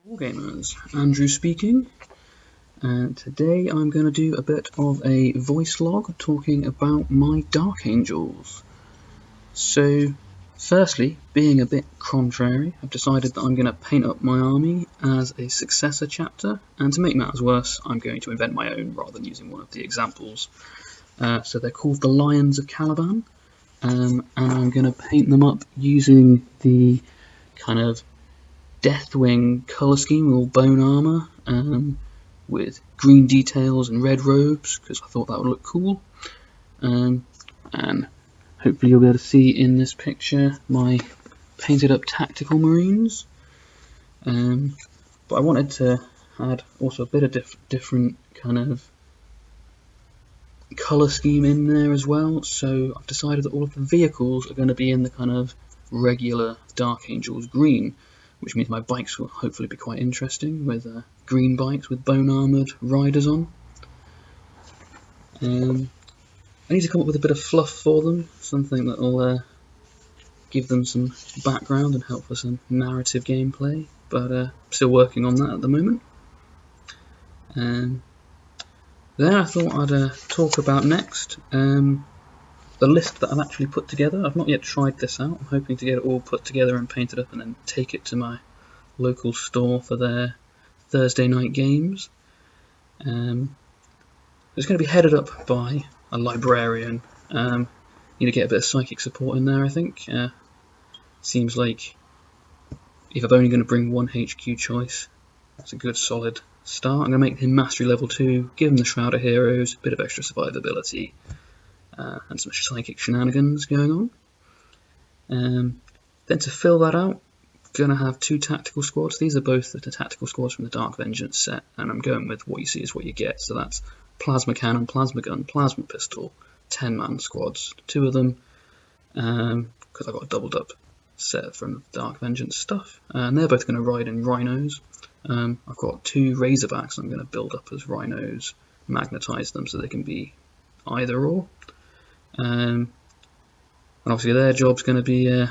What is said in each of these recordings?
Wargamers, Andrew speaking, and today I'm going to do a bit of a voice log talking about my Dark Angels. So, firstly, being a bit contrary, I've decided that I'm going to paint up my army as a successor chapter, and to make matters worse, I'm going to invent my own rather than using one of the examples. So they're called the Lions of Caliban, and I'm going to paint them up using the kind of Deathwing colour scheme, all bone armour, with green details and red robes, because I thought that would look cool. And hopefully you'll be able to see in this picture my painted up tactical marines. But I wanted to add also a bit of different kind of colour scheme in there as well, so I've decided that all of the vehicles are going to be in the kind of regular Dark Angels green, which means my bikes will hopefully be quite interesting, with green bikes with bone armoured riders on. I need to come up with a bit of fluff for them, something that will give them some background and help for some narrative gameplay, but still working on that at the moment. Then I thought I'd talk about next the list that I've actually put together. I've not yet tried this out. I'm hoping to get it all put together and painted up and then take it to my local store for their Thursday night games. It's going to be headed up by a librarian. Need to get a bit of psychic support in there, I think. Seems like if I'm only going to bring one HQ choice, that's a good solid start. I'm going to make him Mastery Level 2, give him the Shroud of Heroes, a bit of extra survivability, and some psychic shenanigans going on. Then to fill that out, I'm going to have two tactical squads. These are both the tactical squads from the Dark Vengeance set, and I'm going with what you see is what you get. So that's Plasma Cannon, Plasma Gun, Plasma Pistol, 10-man squads. Two of them, because I've got a doubled up set from Dark Vengeance stuff, and they're both going to ride in Rhinos. I've got two Razorbacks I'm going to build up as Rhinos, magnetize them so they can be either or. And obviously their job's going to be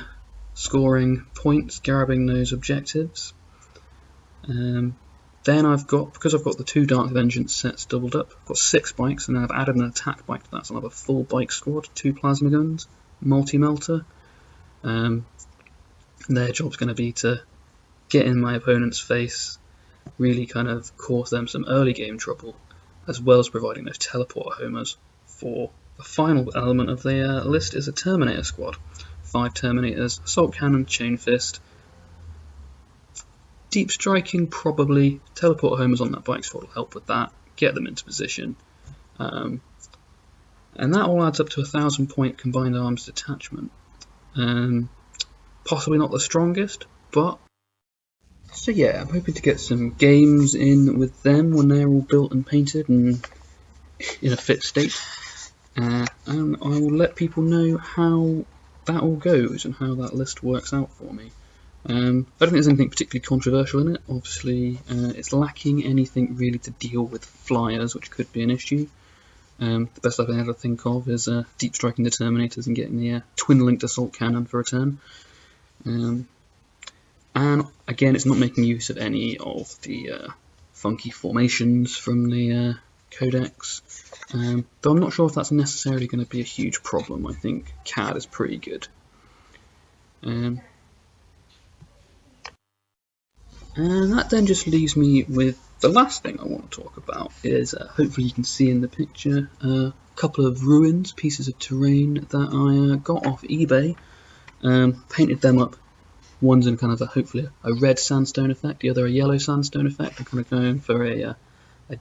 scoring points, grabbing those objectives. Then because I've got the two Dark Vengeance sets doubled up, I've got 6 bikes, and then I've added an attack bike to that, so I'll have a full bike squad, 2 plasma guns, multi-melter. Their job's going to be to get in my opponent's face, really kind of cause them some early game trouble, as well as providing those teleporter homers. For the final element of the list is a Terminator squad. 5 Terminators, Assault Cannon, Chain Fist, Deep Striking probably, teleporter homers on that bike squad will help with that, get them into position. And that all adds up to 1,000 point combined arms detachment. Possibly not the strongest, but so yeah, I'm hoping to get some games in with them when they're all built and painted and in a fit state, and I will let people know how that all goes and how that list works out for me. I don't think there's anything particularly controversial in it. Obviously, it's lacking anything really to deal with flyers, which could be an issue. The best I've been able to think of is deep striking the Terminators and getting the twin-linked assault cannon for a turn. And again, it's not making use of any of the funky formations from the codex, though I'm not sure if that's necessarily going to be a huge problem. I think CAD is pretty good. And that then just leaves me with the last thing I want to talk about is, hopefully you can see in the picture, a couple of ruins, pieces of terrain that I got off eBay. Painted them up. One's in kind of hopefully a red sandstone effect, the other a yellow sandstone effect. I'm kind of going for a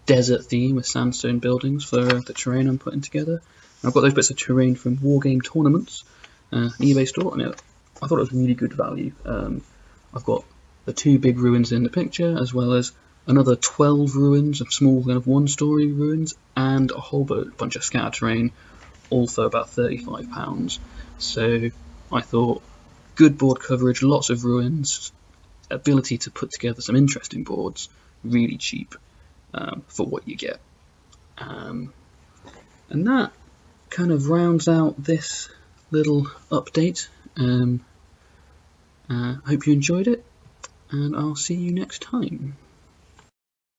desert theme with sandstone buildings for the terrain I'm putting together. And I've got those bits of terrain from Wargame Tournaments, an eBay store, and I thought it was really good value. I've got the 2 big ruins in the picture, as well as another 12 ruins of small kind of 1-story ruins, and a whole bunch of scatter terrain, all for about £35. So I thought, good board coverage, lots of ruins, ability to put together some interesting boards, really cheap for what you get. And that kind of rounds out this little update. Hope you enjoyed it. and I'll see you next time.